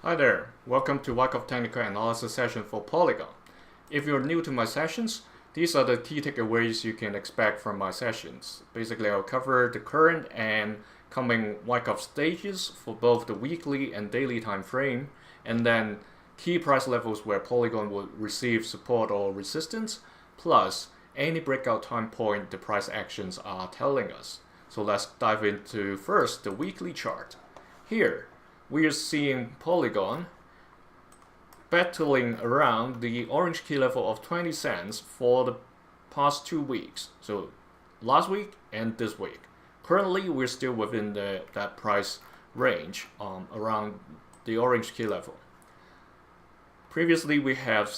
Hi there, welcome to Wyckoff Technical Analysis session for Polygon. If you're new to my sessions, these are the key takeaways you can expect from my sessions. Basically, I'll cover the current and coming Wyckoff stages for both the weekly and daily time frame, and then key price levels where Polygon will receive support or resistance, plus any breakout time point the price actions are telling us. So let's dive into first the weekly chart. Here, we are seeing Polygon battling around the orange key level of 20 cents for the past 2 weeks. So last week and this week. Currently, we're still within that price range around the orange key level. Previously, we have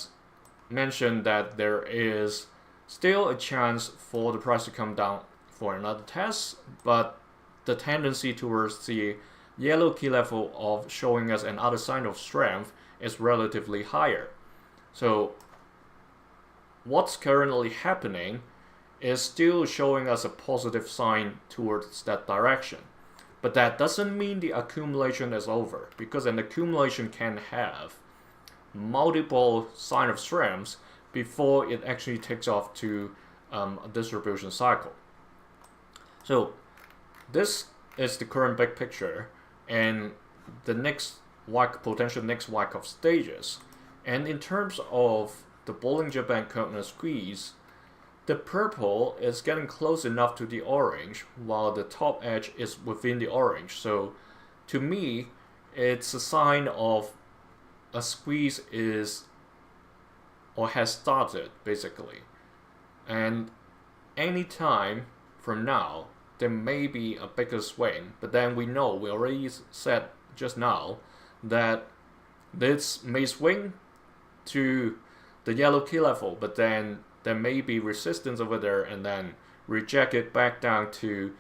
mentioned that there is still a chance for the price to come down for another test, but the tendency towards the yellow key level of showing us another sign of strength is relatively higher. So what's currently happening is still showing us a positive sign towards that direction. But that doesn't mean the accumulation is over, because an accumulation can have multiple sign of strengths before it actually takes off to a distribution cycle. So this is the current big picture and the potential next Wyckoff stages. And in terms of the Bollinger Band Keltner squeeze, the purple is getting close enough to the orange while the top edge is within the orange. So to me, it's a sign of a squeeze is or has started, basically. And any time from now, there may be a bigger swing, but then we already said just now that this may swing to the yellow key level, but then there may be resistance over there and then reject it back down to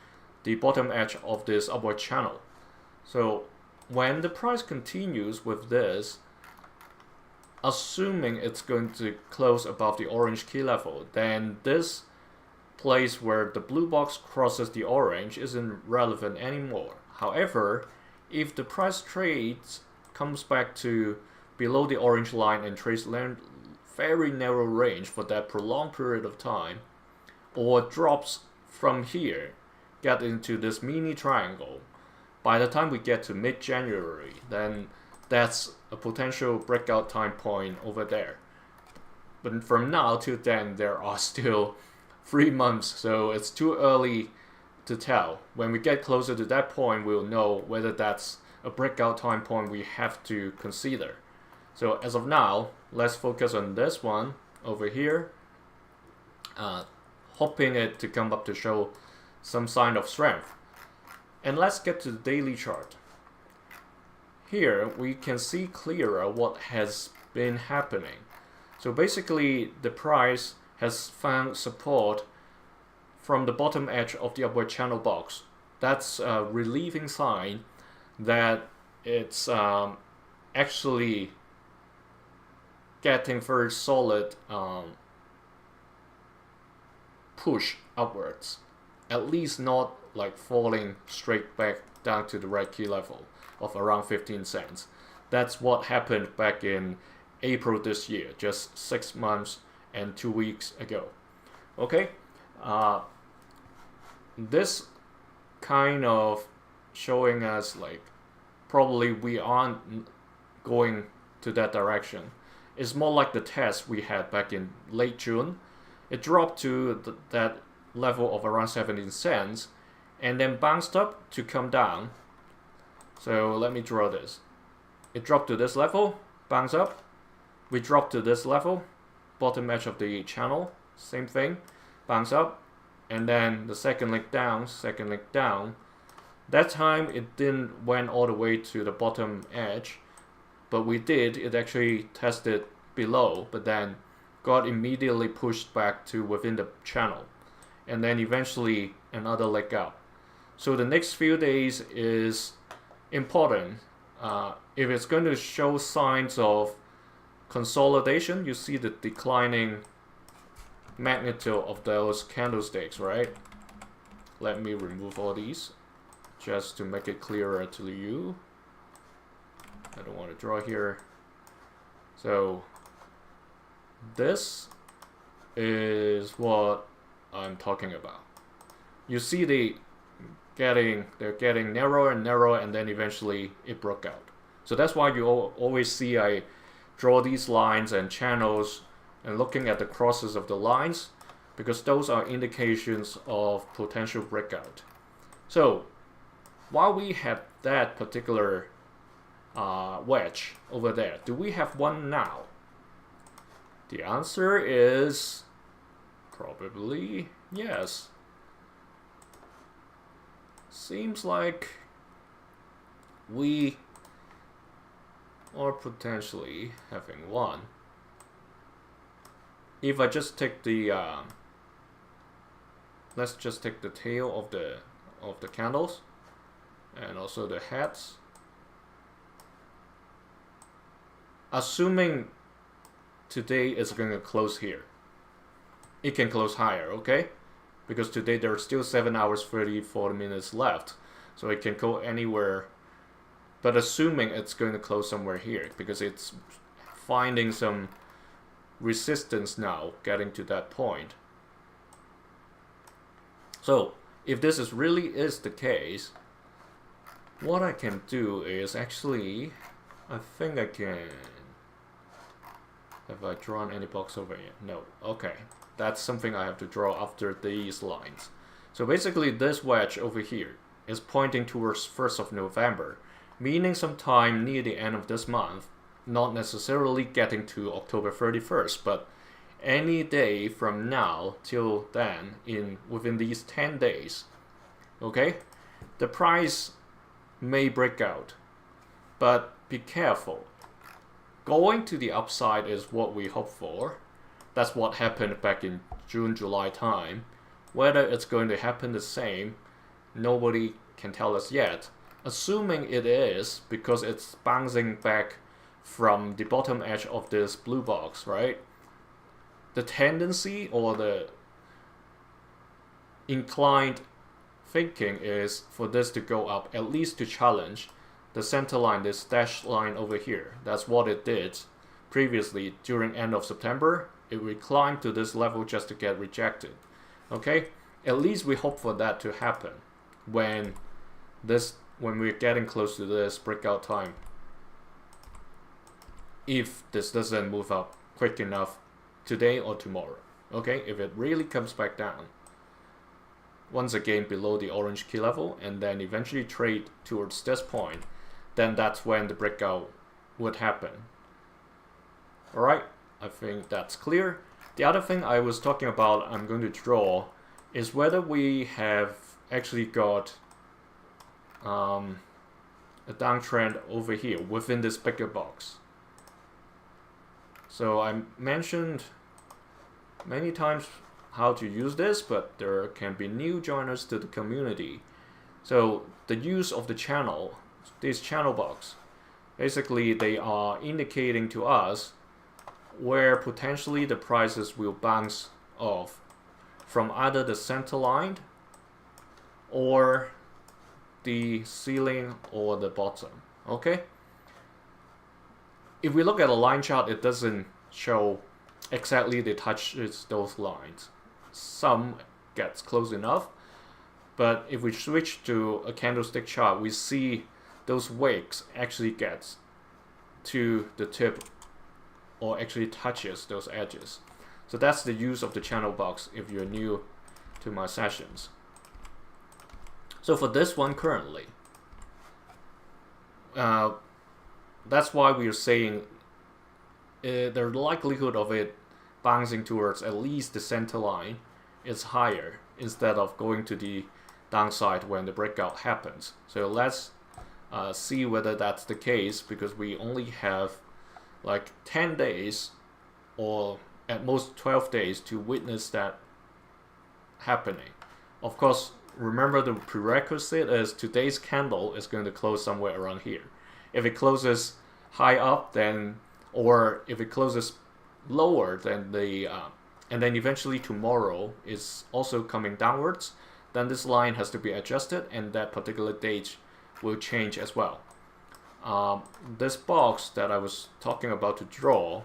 the bottom edge of this upward channel. So when the price continues with this, assuming it's going to close above the orange key level, then this place where the blue box crosses the orange isn't relevant anymore. However, if the price comes back to below the orange line and trades very narrow range for that prolonged period of time, or drops from here, get into this mini triangle, by the time we get to mid-January, then that's a potential breakout time point over there. But from now till then, there are still 3 months, so it's too early to tell. When we get closer to that point, we'll know whether that's a breakout time point we have to consider. So as of now, let's focus on this one over here, hoping it to come up to show some sign of strength. And let's get to the daily chart. Here we can see clearer what has been happening. So basically, the price has found support from the bottom edge of the upward channel box. That's a relieving sign that it's actually getting very solid push upwards, at least not like falling straight back down to the red key level of around 15 cents. That's what happened back in April this year, just 6 months and 2 weeks ago. Okay, this kind of showing us like probably we aren't going to that direction. It's more like the test we had back in late June. It dropped to that level of around 17 cents and then bounced up to come down. So let me draw this. It dropped to this level, bounced up, we dropped to this level, bottom edge of the channel, same thing, bounce up, and then the second leg down. That time it didn't went all the way to the bottom edge, but it actually tested below, but then got immediately pushed back to within the channel, and then eventually another leg up. So the next few days is important. If it's going to show signs of consolidation, you see the declining magnitude of those candlesticks, right? Let me remove all these just to make it clearer to you. I don't want to draw here. So this is what I'm talking about. You see they're getting narrower and narrower, and then eventually it broke out. So that's why you always see I draw these lines and channels and looking at the crosses of the lines, because those are indications of potential breakout. So while we have that particular wedge over there, do we have one now? The answer is probably yes. Seems like we are potentially having one. If I just take the let's just take the tail of the candles and also the heads. Assuming today is going to close here, it can close higher, okay? Because today there's still 7 hours 34 minutes left, so it can go anywhere. But assuming it's going to close somewhere here, because it's finding some resistance now, getting to that point. So if this is really is the case, what I can do is actually, I think I can. Have I drawn any box over here? No. Okay. That's something I have to draw after these lines. So basically this wedge over here is pointing towards 1st of November, meaning sometime near the end of this month, not necessarily getting to October 31st, but any day from now till then, within these 10 days, okay, the price may break out, but be careful. Going to the upside is what we hope for. That's what happened back in June, July time. Whether it's going to happen the same, nobody can tell us yet. Assuming it is, because it's bouncing back from the bottom edge of this blue box, right? The tendency or the inclined thinking is for this to go up, at least to challenge the center line, this dashed line over here. That's what it did previously during end of September. It will climb to this level just to get rejected. Okay, at least we hope for that to happen when we're getting close to this breakout time. If this doesn't move up quick enough today or tomorrow. Okay, if it really comes back down once again below the orange key level and then eventually trade towards this point, then that's when the breakout would happen. Alright, I think that's clear. The other thing I was talking about, I'm going to draw, is whether we have actually got a downtrend over here within this bigger box. So I mentioned many times how to use this, but there can be new joiners to the community. So the use of the channel, this channel box, basically they are indicating to us where potentially the prices will bounce off from either the center line or the ceiling or the bottom. Okay, if we look at a line chart, it doesn't show exactly the touches those lines. Some gets close enough, but if we switch to a candlestick chart, we see those wicks actually gets to the tip or actually touches those edges. So that's the use of the channel box if you're new to my sessions. So for this one currently, that's why we are saying the likelihood of it bouncing towards at least the center line is higher instead of going to the downside when the breakout happens. So let's see whether that's the case, because we only have like 10 days or at most 12 days to witness that happening. Of course, remember the prerequisite is today's candle is going to close somewhere around here. If it closes high up, then, or if it closes lower than the and then eventually tomorrow is also coming downwards, then this line has to be adjusted and that particular date will change as well. this box that I was talking about to draw,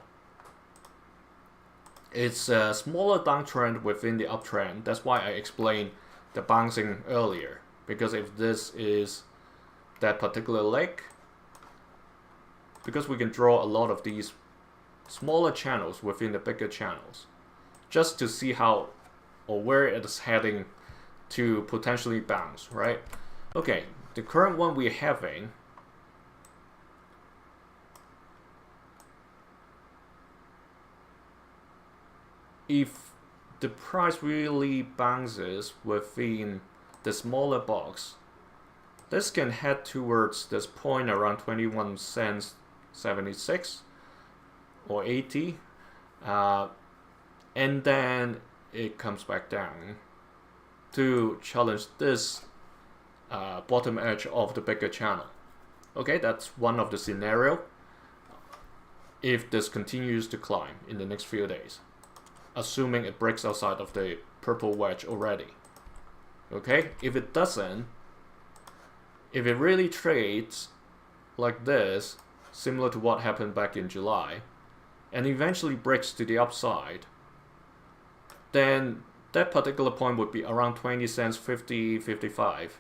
it's a smaller downtrend within the uptrend. That's why I explained the bouncing earlier, because if this is that particular leg, because we can draw a lot of these smaller channels within the bigger channels, just to see how or where it is heading to potentially bounce, right? Okay, the current one we're having, if the price really bounces within the smaller box, this can head towards this point around 21 cents 76 or 80, and then it comes back down to challenge this bottom edge of the bigger channel. Okay, that's one of the scenario if this continues to climb in the next few days, assuming it breaks outside of the purple wedge already. Okay, if it doesn't, if it really trades like this, similar to what happened back in July, and eventually breaks to the upside, then that particular point would be around 20 cents 50 55,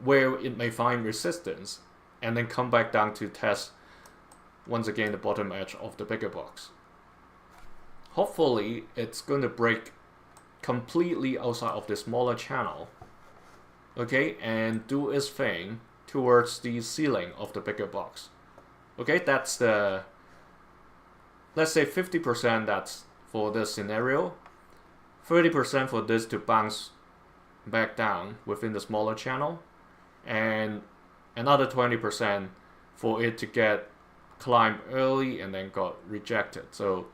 where it may find resistance and then come back down to test once again the bottom edge of the bigger box. Hopefully it's going to break completely outside of the smaller channel, okay, and do its thing towards the ceiling of the bigger box. Okay, that's the, let's say 50% that's for this scenario, 30% for this to bounce back down within the smaller channel, and another 20% for it to get climbed early and then got rejected. So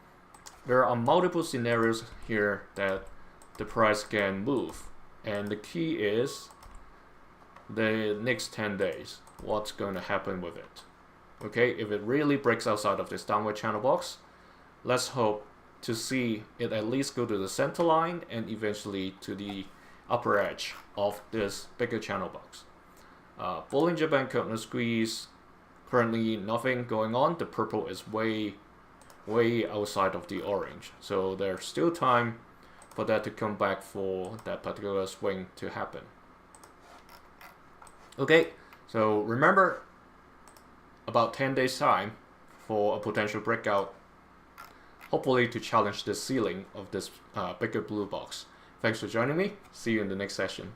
there are multiple scenarios here that the price can move, and the key is the next 10 days, what's going to happen with it. Okay, if it really breaks outside of this downward channel box, let's hope to see it at least go to the center line and eventually to the upper edge of this bigger channel box. Bollinger Band curve squeeze, currently nothing going on. The purple is way outside of the orange, so there's still time for that to come back for that particular swing to happen. Okay, so remember, about 10 days time for a potential breakout, hopefully to challenge the ceiling of this bigger blue box. Thanks for joining me. See you in the next session.